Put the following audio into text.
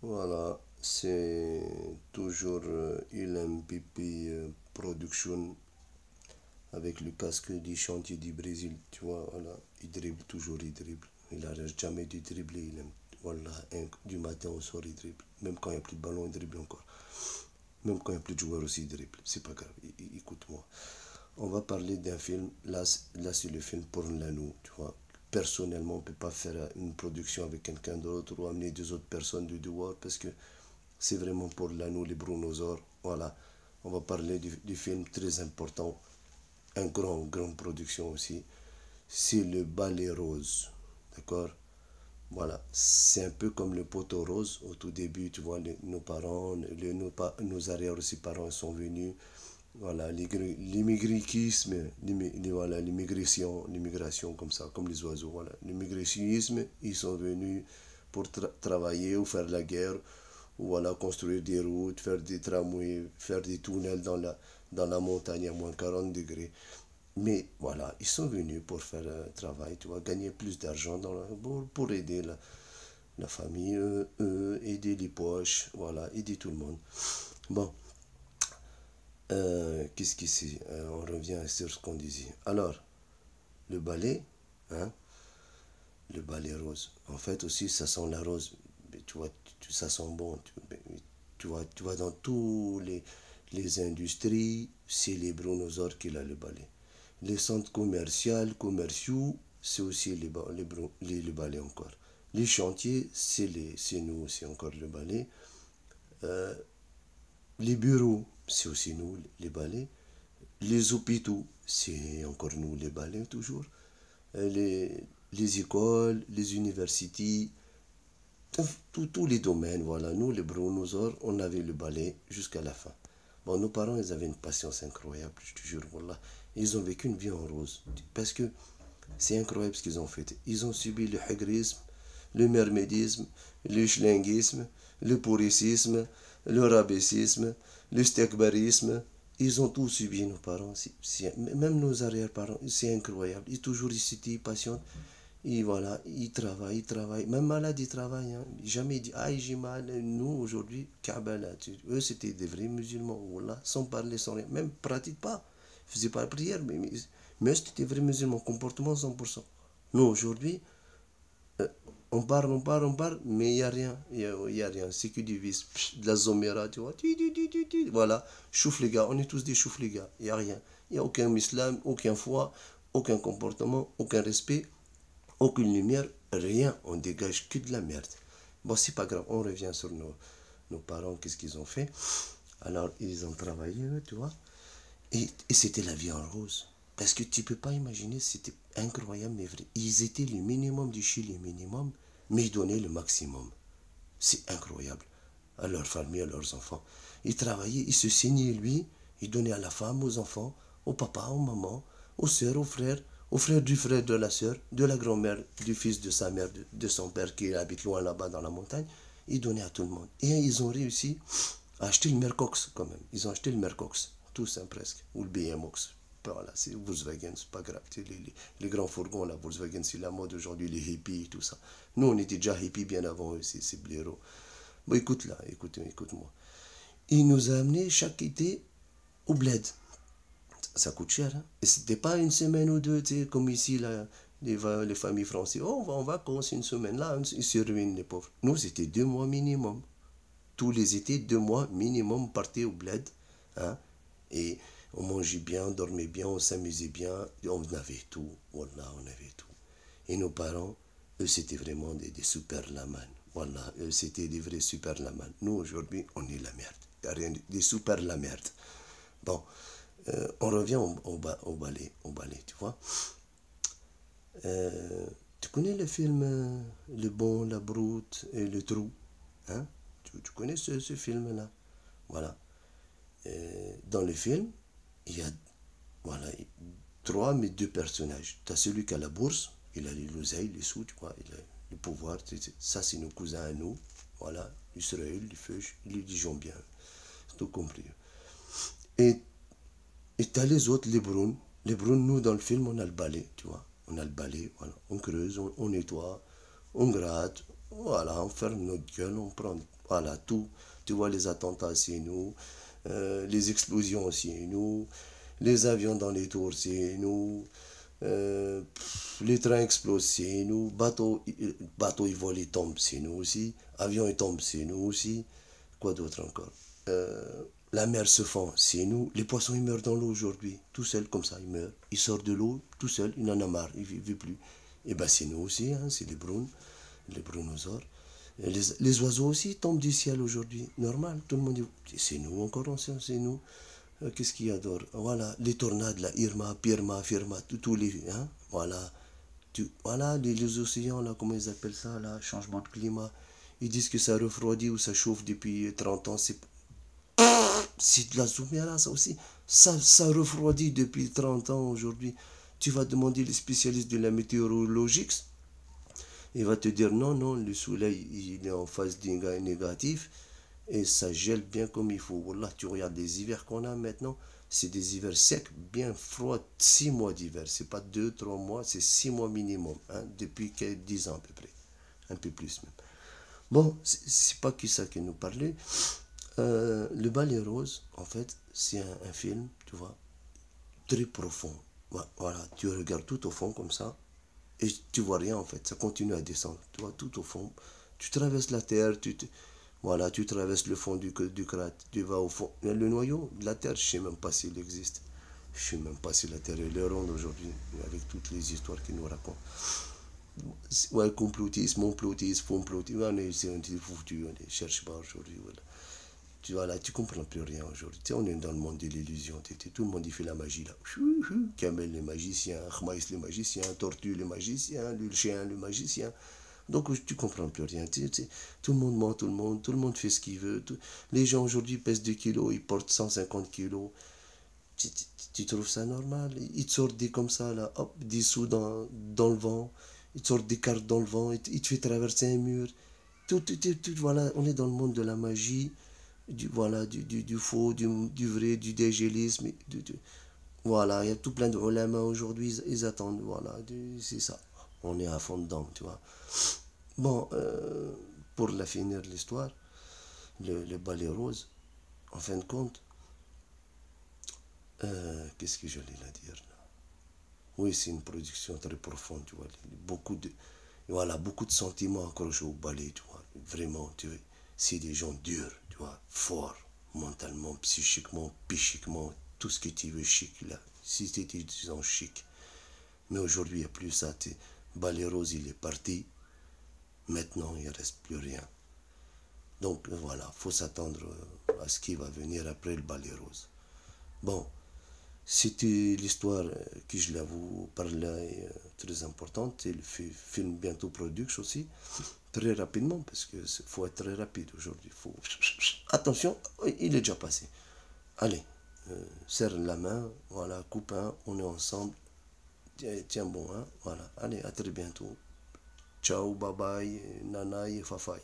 Voilà, c'est toujours LMPP Production avec le casque du chantier du Brésil, tu vois, voilà, il dribble toujours, il dribble. Il n'arrête jamais de dribbler, il aime. Voilà, du matin au soir, il dribble. Même quand il n'y a plus de ballon, il dribble encore. Même quand il n'y a plus de joueurs aussi, il dribble. C'est pas grave, écoute-moi. On va parler d'un film, là c'est le film pour l'anneau, tu vois. Personnellement, on ne peut pas faire une production avec quelqu'un d'autre ou amener deux autres personnes de dehors parce que c'est vraiment pour l'anneau, les brontosaures. Voilà, on va parler du film très important, un grande production aussi. C'est le ballet rose, d'accord. Voilà, c'est un peu comme le poteau rose. Au tout début, tu vois, nos parents, nos arrière aussi parents sont venus. Voilà, l'immigrisme, voilà, l'immigration comme ça, comme les oiseaux. Voilà, l'immigrisme, ils sont venus pour travailler ou faire la guerre, ou voilà, construire des routes, faire des tramways, faire des tunnels dans la montagne à moins 40 degrés. Mais voilà, ils sont venus pour faire un travail, tu vois, gagner plus d'argent pour aider la famille, aider les poches, voilà, aider tout le monde. Bon, qu'est-ce que c'est on revient sur ce qu'on disait. Alors, le balai, hein, le balai rose. En fait aussi, ça sent la rose. Mais tu vois, ça sent bon. Tu vois dans tous les industries, c'est les brontosaures qui a le balai. Les centres commerciaux, c'est aussi les balais encore. Les chantiers, c'est nous, c'est encore le balai. Euh, les bureaux, c'est aussi nous, les balais. Les hôpitaux, c'est encore nous, les balais, toujours. Les écoles, les universités, tous les domaines, voilà. Nous, les brontosaures, on avait le balai jusqu'à la fin. Bon, nos parents, ils avaient une patience incroyable, je te jure, voilà. Ils ont vécu une vie en rose. Parce que c'est incroyable ce qu'ils ont fait. Ils ont subi le hégrisme, le mermédisme, le schlinguisme, le pourricisme, le rabaissisme, le stekbarisme. Ils ont tout subi, nos parents. Même nos arrière-parents, c'est incroyable. Ils toujours ici, patients. Et voilà, ils travaillent, ils travaillent. Même malade, ils travaillent. Hein. Jamais dit, ah, j'ai mal. Nous, aujourd'hui, Kabbalah. Eux, c'était des vrais musulmans. Voilà, sans parler, sans rien. Même pratique pas. Ils faisaient pas la prière, mais c'était des vrais musulmans. Comportement 100%. Nous, aujourd'hui, on parle, mais il n'y a rien. Y a rien. C'est que du vice. De la zoméra, tu vois. Voilà. Chouf les gars. On est tous des chouf les gars. Il n'y a rien. Il n'y a aucun islam, aucun foi, aucun comportement, aucun respect, aucune lumière, rien. On dégage que de la merde. Bon, c'est pas grave. On revient sur nos parents. Qu'est-ce qu'ils ont fait? Alors, ils ont travaillé, tu vois. Et c'était la vie en rose. Parce que tu peux pas imaginer, c'était incroyable, mais vrai. Ils étaient le minimum du chez le minimum, mais ils donnaient le maximum. C'est incroyable. À leur famille, à leurs enfants. Ils travaillaient, ils se saignaient, lui. Ils donnaient à la femme, aux enfants, au papa, aux mamans, aux sœurs, aux frères du frère de la sœur, de la grand-mère, du fils de sa mère, de son père qui habite loin là-bas dans la montagne. Ils donnaient à tout le monde. Et ils ont réussi à acheter le Mercox quand même. Ils ont acheté le Mercox, tous hein, presque, ou le BMX. Voilà, c'est Volkswagen, c'est pas grave. Les grands fourgons, là, Volkswagen, c'est la mode aujourd'hui, les hippies et tout ça. Nous, on était déjà hippies bien avant eux, c'est blaireaux. Bon, écoute là, écoute-moi. Il nous a amenés chaque été au bled. Ça coûte cher, hein. Et c'était pas une semaine ou deux, tu sais, comme ici, là, les familles françaises. Oh, on va en vacances une semaine, là, ils se ruinent, les pauvres. Nous, c'était 2 mois minimum. Tous les étés, 2 mois minimum, on partait au bled. Hein, et on mangeait bien, on dormait bien, on s'amusait bien. On avait tout. Voilà, on avait tout. Et nos parents, eux, c'était vraiment des super lamans. Voilà, eux, c'était des vrais super lamans. Nous, aujourd'hui, on est la merde. Il n'y a rien, des super la merde. Bon, on revient au ballet, tu vois. Tu connais le film Le Bon, la Brute et le Trou, hein? Tu connais ce film-là? Voilà. Dans le film, il y a voilà, trois, mais deux personnages. Tu as celui qui a la bourse, il a l'oseille, les sous, tu vois, il a le pouvoir. Ça, c'est nos cousins à nous. Voilà, Israël, les feuilles, les gens bien. C'est tout compris. Et et t'as les autres, les bruns. Les bruns, nous, dans le film, on a le balai, tu vois. On a le balai, voilà. On creuse, on nettoie, on gratte, voilà, on ferme notre gueule, on prend. Voilà, tout. Tu vois, les attentats, c'est nous. Les explosions, c'est nous. Les avions dans les tours, c'est nous. Les trains explosent, c'est nous. Bateaux, ils volent, ils tombent, c'est nous aussi. Avions, ils tombent, c'est nous aussi. Quoi d'autre encore? La mer se fend, c'est nous. Les poissons, ils meurent dans l'eau aujourd'hui. Tout seul, comme ça, ils meurent. Ils sortent de l'eau, tout seul, il en a marre, il ne veut plus. Et ben c'est nous aussi, hein, c'est les brontosaures. Les oiseaux aussi tombent du ciel aujourd'hui. Normal, tout le monde dit, c'est nous encore, c'est nous. Qu'est-ce qu'il y a d'autre? Voilà, les tornades, la Irma, Pirma, Firma, tous les... Hein, voilà, voilà les océans, là, comment ils appellent ça, là, changement de climat. Ils disent que ça refroidit ou ça chauffe depuis 30 ans. C'est de la zoumia, ça aussi. Ça refroidit depuis 30 ans aujourd'hui. Tu vas demander les spécialistes de la météorologie. Il va te dire non, non, le soleil il est en phase négative et ça gèle bien comme il faut. Voilà, tu regardes les hivers qu'on a maintenant, c'est des hivers secs, bien froids, 6 mois d'hiver. C'est pas 2 3 mois, c'est 6 mois minimum, hein, depuis 10 ans à peu près. Un peu plus même. Bon, c'est pas qui ça qui nous parlait. Le ballet rose, en fait, c'est un film, tu vois, très profond. Voilà, tu regardes tout au fond comme ça, et tu vois rien en fait, ça continue à descendre, tu vois, tout au fond. Tu traverses la terre, voilà, tu traverses le fond du cratère, tu vas au fond. Mais le noyau de la terre, je sais même pas s'il existe. Je sais même pas si la terre est ronde aujourd'hui, avec toutes les histoires qu'ils nous racontent. Ouais, complotisme, complotisme, complotisme, on est foutu, on ne cherche pas aujourd'hui, voilà. Tu vois là, tu comprends plus rien aujourd'hui. Tu sais, on est dans le monde de l'illusion. Tout le monde il fait la magie là. Kamel le magicien, Khmaïs le magicien, Tortue le magicien, le chien le magicien. Donc tu comprends plus rien. Tout le monde ment, tout le monde fait ce qu'il veut. Les gens aujourd'hui pèsent 2 kilos, ils portent 150 kilos. Tu trouves ça normal? Ils te sortent des comme ça là, hop, des sous dans le vent. Ils te sortent des cartes dans le vent, ils te font traverser un mur. Voilà, on est dans le monde de la magie voilà, du faux, du vrai, du dégélisme. Voilà, il y a tout plein de ulama aujourd'hui, ils attendent, voilà, c'est ça. On est à fond dedans, tu vois. Bon, pour la finir l'histoire, le balai rose, en fin de compte, qu'est-ce que j'allais la dire là? Oui, c'est une production très profonde, tu vois. Beaucoup de sentiments accrochés au balai, tu vois. Vraiment, tu vois, c'est des gens durs, tu vois, forts, mentalement, psychiquement, psychiquement, tout ce que tu veux chic, là. Si tu étais, disons, chic. Mais aujourd'hui, il n'y a plus ça. Balai rose, il est parti. Maintenant, il ne reste plus rien. Donc, voilà, il faut s'attendre à ce qui va venir après le balai rose. Bon, c'était l'histoire que je l'avoue parlais très importante. Et le film bientôt produit aussi, très rapidement, parce qu'il faut être très rapide aujourd'hui. Attention, il est déjà passé. Allez, serre la main, voilà, copain, on est ensemble. Tiens bon, hein, voilà. Allez, à très bientôt. Ciao, bye bye, nanaï, fafai.